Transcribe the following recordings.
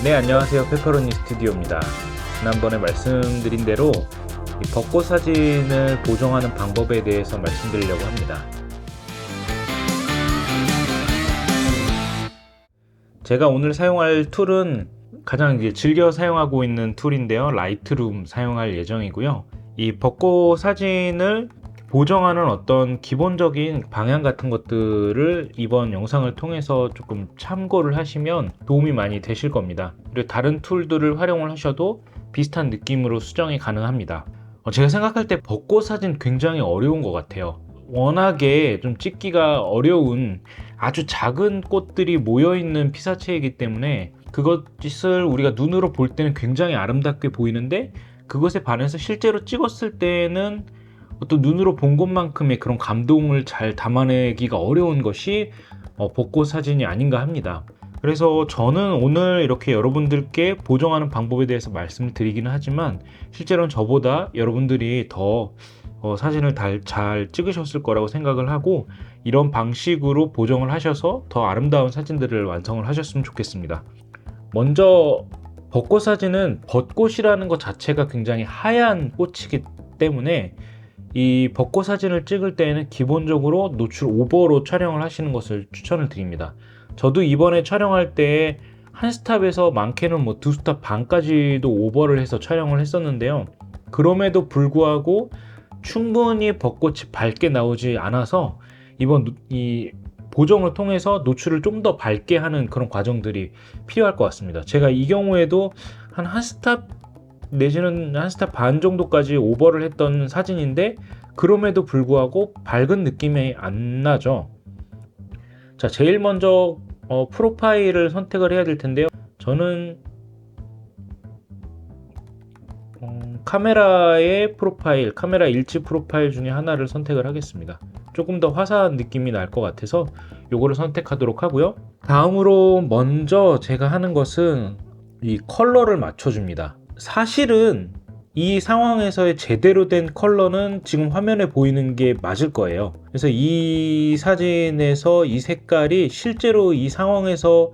네, 안녕하세요. 페퍼로니 스튜디오입니다. 지난번에 말씀드린 대로 이 벚꽃 사진을 보정하는 방법에 대해서 말씀드리려고 합니다. 제가 오늘 사용할 툴은 가장 즐겨 사용하고 있는 툴인데요. 라이트룸 사용할 예정이고요. 이 벚꽃 사진을 보정하는 어떤 기본적인 방향 같은 것들을 이번 영상을 통해서 조금 참고를 하시면 도움이 많이 되실 겁니다. 그리고 다른 툴들을 활용을 하셔도 비슷한 느낌으로 수정이 가능합니다. 제가 생각할 때 벚꽃 사진 굉장히 어려운 것 같아요. 워낙에 좀 찍기가 어려운 아주 작은 꽃들이 모여있는 피사체이기 때문에 그것을 우리가 눈으로 볼 때는 굉장히 아름답게 보이는데, 그것에 반해서 실제로 찍었을 때는 어떤 눈으로 본 것만큼의 그런 감동을 잘 담아내기가 어려운 것이 벚꽃 사진이 아닌가 합니다. 그래서 저는 오늘 이렇게 여러분들께 보정하는 방법에 대해서 말씀을 드리기는 하지만, 실제로는 저보다 여러분들이 더 사진을 잘 찍으셨을 거라고 생각을 하고, 이런 방식으로 보정을 하셔서 더 아름다운 사진들을 완성을 하셨으면 좋겠습니다. 먼저 벚꽃 사진은 벚꽃이라는 것 자체가 굉장히 하얀 꽃이기 때문에 이 벚꽃 사진을 찍을 때에는 기본적으로 노출 오버로 촬영을 하시는 것을 추천을 드립니다. 저도 이번에 촬영할 때 한 스탑에서 많게는 두 스탑 반까지도 오버를 해서 촬영을 했었는데요. 그럼에도 불구하고 충분히 벚꽃이 밝게 나오지 않아서 이번 이 보정을 통해서 노출을 좀 더 밝게 하는 그런 과정들이 필요할 것 같습니다. 제가 이 경우에도 한 스탑 내지는 한 스탑 반 정도까지 오버를 했던 사진인데, 그럼에도 불구하고 밝은 느낌이 안 나죠. 자, 제일 먼저 프로파일을 선택을 해야 될 텐데요. 저는 카메라의 프로파일, 카메라 일치 프로파일 중에 하나를 선택을 하겠습니다. 조금 더 화사한 느낌이 날 것 같아서 요거를 선택하도록 하고요. 다음으로 먼저 제가 하는 것은 이 컬러를 맞춰줍니다. 사실은 이 상황에서의 제대로 된 컬러는 지금 화면에 보이는 게 맞을 거예요. 그래서 이 사진에서 이 색깔이 실제로 이 상황에서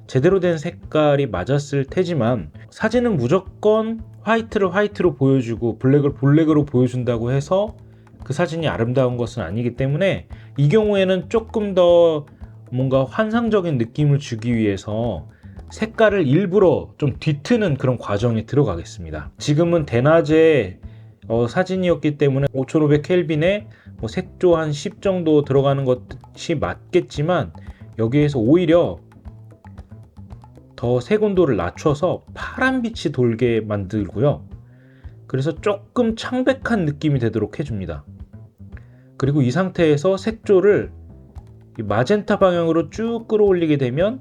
제대로 된 색깔이 맞았을 테지만, 사진은 무조건 화이트를 화이트로 보여주고 블랙을 블랙으로 보여준다고 해서 그 사진이 아름다운 것은 아니기 때문에, 이 경우에는 조금 더 뭔가 환상적인 느낌을 주기 위해서 색깔을 일부러 좀 뒤트는 그런 과정에 들어가겠습니다. 지금은 대낮에 사진이었기 때문에 5500켈빈에 색조 한 10 정도 들어가는 것이 맞겠지만, 여기에서 오히려 더 색온도를 낮춰서 파란빛이 돌게 만들고요. 그래서 조금 창백한 느낌이 되도록 해줍니다. 그리고 이 상태에서 색조를 마젠타 방향으로 쭉 끌어올리게 되면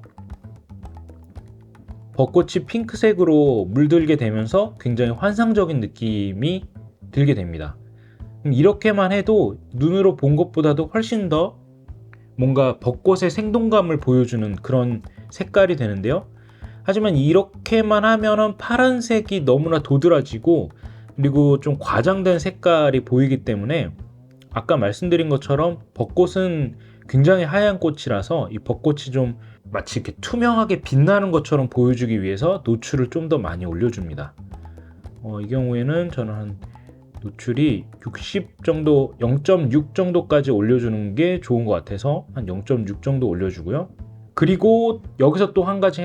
벚꽃이 핑크색으로 물들게 되면서 굉장히 환상적인 느낌이 들게 됩니다. 이렇게만 해도 눈으로 본 것보다도 훨씬 더 뭔가 벚꽃의 생동감을 보여주는 그런 색깔이 되는데요. 하지만 이렇게만 하면은 파란색이 너무나 도드라지고, 그리고 좀 과장된 색깔이 보이기 때문에, 아까 말씀드린 것처럼 벚꽃은 굉장히 하얀 꽃이라서 이 벚꽃이 좀 마치 이렇게 투명하게 빛나는 것처럼 보여주기 위해서 노출을 좀 더 많이 올려줍니다. 이 경우에는 저는 한 노출이 60 정도, 0.6 정도까지 올려주는 게 좋은 것 같아서 한 0.6 정도 올려주고요. 그리고 여기서 또 한 가지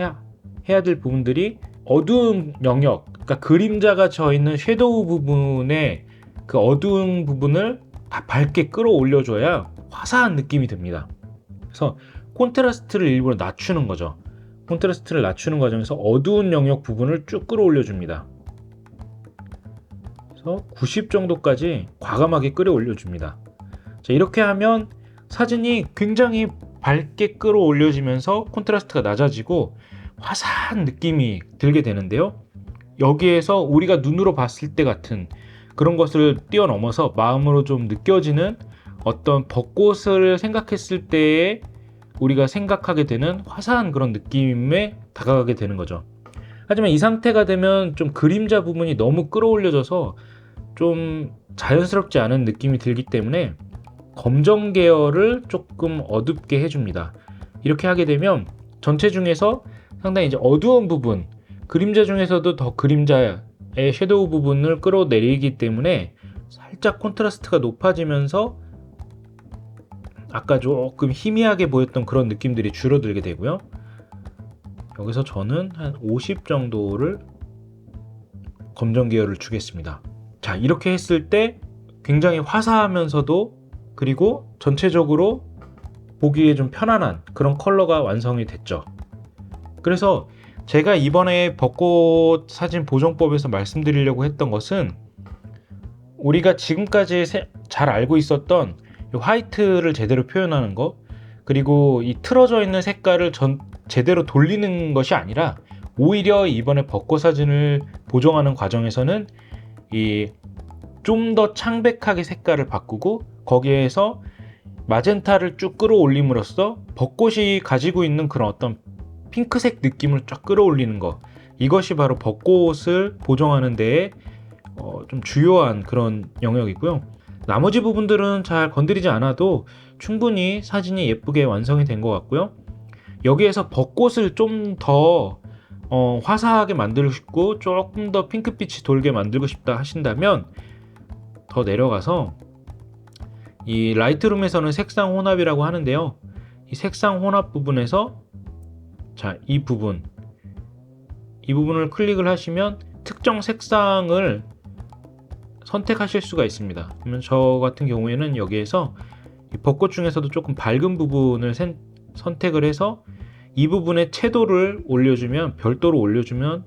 해야 될 부분들이 어두운 영역, 그러니까 그림자가 져 있는 섀도우 부분에 그 어두운 부분을 다 밝게 끌어올려줘야 화사한 느낌이 듭니다. 그래서 콘트라스트를 일부러 낮추는 거죠. 콘트라스트를 낮추는 과정에서 어두운 영역 부분을 쭉 끌어올려줍니다. 그래서 90 정도까지 과감하게 끌어올려줍니다. 자, 이렇게 하면 사진이 굉장히 밝게 끌어올려지면서 콘트라스트가 낮아지고 화사한 느낌이 들게 되는데요. 여기에서 우리가 눈으로 봤을 때 같은 그런 것을 뛰어넘어서 마음으로 좀 느껴지는 어떤 벚꽃을 생각했을 때에 우리가 생각하게 되는 화사한 그런 느낌에 다가가게 되는 거죠. 하지만 이 상태가 되면 좀 그림자 부분이 너무 끌어올려져서 좀 자연스럽지 않은 느낌이 들기 때문에 검정 계열을 조금 어둡게 해줍니다. 이렇게 하게 되면 전체 중에서 상당히 이제 어두운 부분, 그림자 중에서도 더 그림자의 섀도우 부분을 끌어내리기 때문에 살짝 콘트라스트가 높아지면서 아까 조금 희미하게 보였던 그런 느낌들이 줄어들게 되고요. 여기서 저는 한 50 정도를 검정 계열을 주겠습니다. 자, 이렇게 했을 때 굉장히 화사하면서도 그리고 전체적으로 보기에 좀 편안한 그런 컬러가 완성이 됐죠. 그래서 제가 이번에 벚꽃 사진 보정법에서 말씀드리려고 했던 것은 우리가 지금까지 잘 알고 있었던 화이트를 제대로 표현하는 것, 그리고 이 틀어져 있는 색깔을 제대로 돌리는 것이 아니라 오히려 이번에 벚꽃 사진을 보정하는 과정에서는 이 좀 더 창백하게 색깔을 바꾸고 거기에서 마젠타를 쭉 끌어올림으로써 벚꽃이 가지고 있는 그런 어떤 핑크색 느낌을 쫙 끌어올리는 것, 이것이 바로 벚꽃을 보정하는 데에 좀 주요한 그런 영역이고요. 나머지 부분들은 잘 건드리지 않아도 충분히 사진이 예쁘게 완성이 된 것 같고요. 여기에서 벚꽃을 좀 더 화사하게 만들고 싶고 조금 더 핑크빛이 돌게 만들고 싶다 하신다면 더 내려가서 이 라이트룸에서는 색상 혼합이라고 하는데요. 이 색상 혼합 부분에서 자, 이 부분을 클릭을 하시면 특정 색상을 선택하실 수가 있습니다. 그러면 저 같은 경우에는 여기에서 이 벚꽃 중에서도 조금 밝은 부분을 선택을 해서 이 부분에 채도를 올려주면, 별도로 올려주면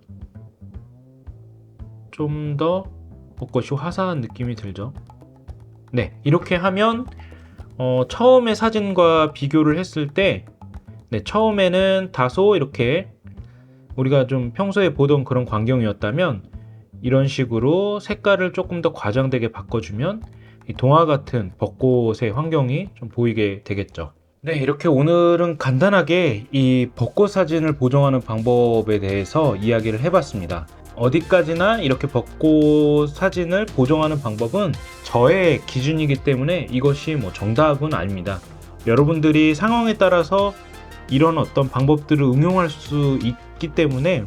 좀 더 벚꽃이 화사한 느낌이 들죠. 네, 이렇게 하면 처음에 사진과 비교를 했을 때 처음에는 다소 이렇게 우리가 좀 평소에 보던 그런 광경이었다면 이런 식으로 색깔을 조금 더 과장되게 바꿔주면 이 동화 같은 벚꽃의 환경이 좀 보이게 되겠죠. 네, 이렇게 오늘은 간단하게 이 벚꽃 사진을 보정하는 방법에 대해서 이야기를 해봤습니다. 어디까지나 이렇게 벚꽃 사진을 보정하는 방법은 저의 기준이기 때문에 이것이 뭐 정답은 아닙니다. 여러분들이 상황에 따라서 이런 어떤 방법들을 응용할 수 있기 때문에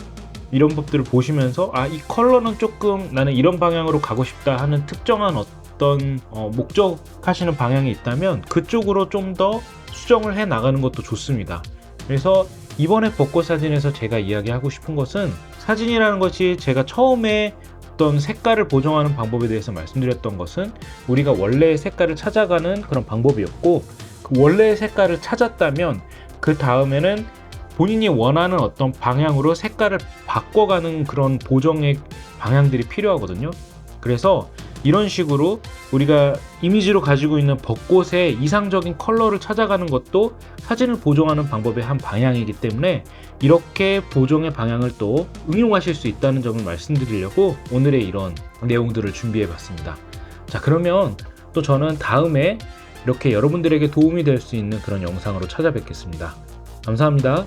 이런 법들을 보시면서 이 컬러는 조금 나는 이런 방향으로 가고 싶다 하는 특정한 어떤 목적하시는 방향이 있다면 그쪽으로 좀 더 수정을 해 나가는 것도 좋습니다. 그래서 이번에 벚꽃 사진에서 제가 이야기하고 싶은 것은 사진이라는 것이 제가 처음에 어떤 색깔을 보정하는 방법에 대해서 말씀드렸던 것은 우리가 원래의 색깔을 찾아가는 그런 방법이었고 그 원래의 색깔을 찾았다면 그 다음에는 본인이 원하는 어떤 방향으로 색깔을 바꿔가는 그런 보정의 방향들이 필요하거든요. 그래서 이런 식으로 우리가 이미지로 가지고 있는 벚꽃의 이상적인 컬러를 찾아가는 것도 사진을 보정하는 방법의 한 방향이기 때문에 이렇게 보정의 방향을 또 응용하실 수 있다는 점을 말씀드리려고 오늘의 이런 내용들을 준비해 봤습니다. 자, 그러면 또 저는 다음에 이렇게 여러분들에게 도움이 될 수 있는 그런 영상으로 찾아뵙겠습니다. 감사합니다.